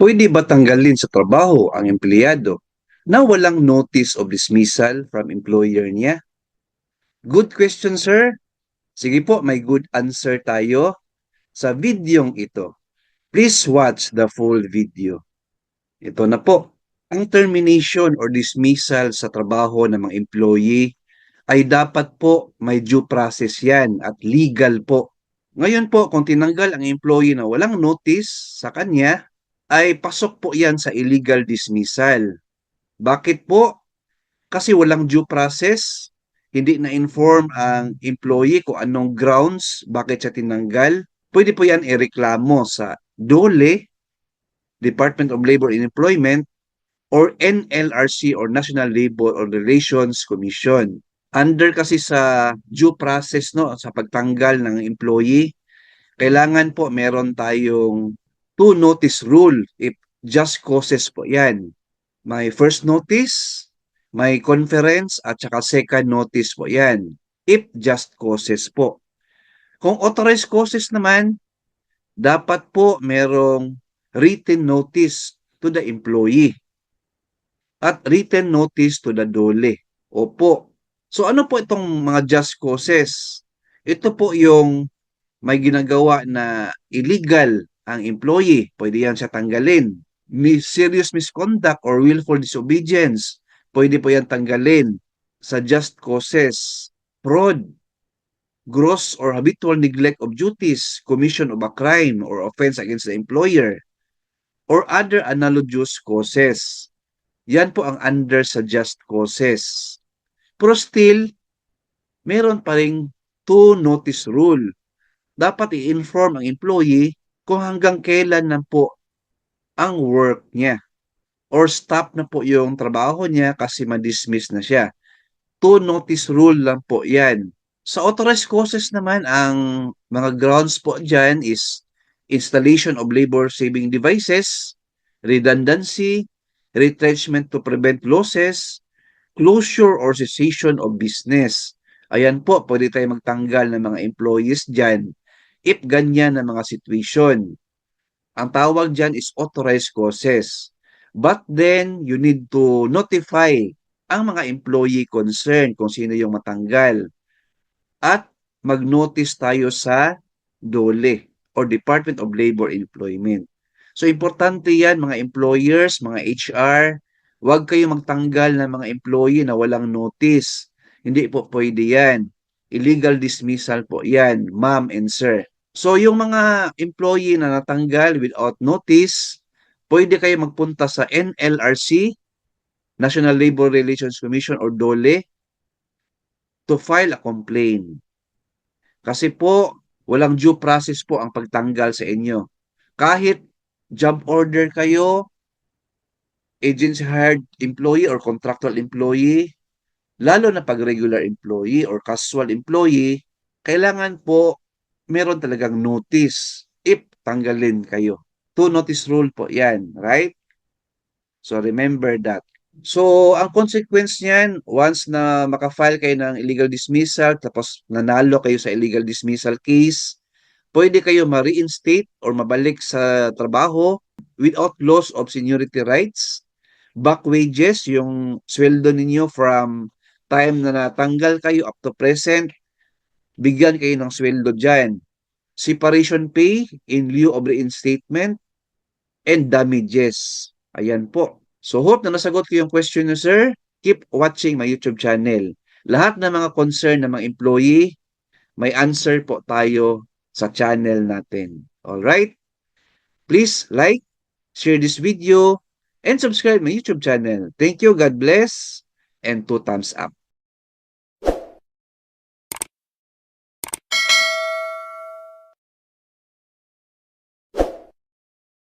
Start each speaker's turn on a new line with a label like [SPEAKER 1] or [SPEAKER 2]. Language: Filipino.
[SPEAKER 1] Pwede ba tanggalin sa trabaho ang empleyado na walang notice of dismissal from employer niya? Good question, sir. Sige po, may good answer tayo sa videong ito. Please watch the full video. Ito na po. Ang termination or dismissal sa trabaho ng mga employee ay dapat po may due process yan at legal po. Ngayon po, kung tinanggal ang employee na walang notice sa kanya, ay pasok po yan sa illegal dismissal. Bakit po? Kasi walang due process, hindi na-inform ang employee kung anong grounds, bakit siya tinanggal. Pwede po yan ireklamo sa DOLE, Department of Labor and Employment, or NLRC or National Labor or Relations Commission. Under kasi sa due process no sa pagtanggal ng employee, kailangan po meron tayong two notice rule if just causes po 'yan. May first notice, may conference at saka second notice po 'yan. If just causes po. Kung authorized causes naman, dapat po merong written notice to the employee at written notice to the DOLE. Opo. So ano po itong mga just causes? Ito po yung may ginagawa na illegal ang employee. Pwede yan siya tanggalin. Serious misconduct or willful disobedience. Pwede po yan tanggalin sa just causes. Fraud, gross or habitual neglect of duties, commission of a crime or offense against the employer, or other analogous causes. Yan po ang under sa just causes. Pero still, meron pa ring two notice rule. Dapat i-inform ang employee kung hanggang kailan na po ang work niya or stop na po yung trabaho niya kasi ma-dismiss na siya. Two notice rule lang po yan. Sa authorized causes naman, ang mga grounds po dyan is installation of labor-saving devices, redundancy, retrenchment to prevent losses, closure or cessation of business. Ayan po, pwede tayo magtanggal ng mga employees dyan if ganyan na mga situation. Ang tawag dyan is authorized causes. But then, you need to notify ang mga employee concerned kung sino yung matanggal. At mag-notice tayo sa DOLE or Department of Labor and Employment. So, importante yan mga employers, mga HR, huwag kayo magtanggal ng mga employee na walang notice. Hindi po pwede yan. Illegal dismissal po yan, ma'am and sir. So, yung mga employee na natanggal without notice, pwede kayo magpunta sa NLRC, National Labor Relations Commission or DOLE, to file a complaint. Kasi po, walang due process po ang pagtanggal sa inyo. Kahit job order kayo, agency hired employee or contractual employee, lalo na pag regular employee or casual employee, kailangan po meron talagang notice if tanggalin kayo. Two notice rule po yan, right? So remember that. So ang consequence niyan, once na makafile kayo ng illegal dismissal, tapos nanalo kayo sa illegal dismissal case, pwede kayo ma-reinstate or mabalik sa trabaho without loss of seniority rights, back wages, yung sweldo ninyo from time na natanggal kayo up to present, bigyan kayo ng sweldo dyan. Separation pay in lieu of reinstatement, and damages. Ayan po. So hope na nasagot ko yung question nyo, sir. Keep watching my YouTube channel. Lahat ng mga concern ng mga employee, may answer po tayo sa channel natin. Alright? Please like, share this video, and subscribe my YouTube channel. Thank you, God bless, and 2 thumbs up.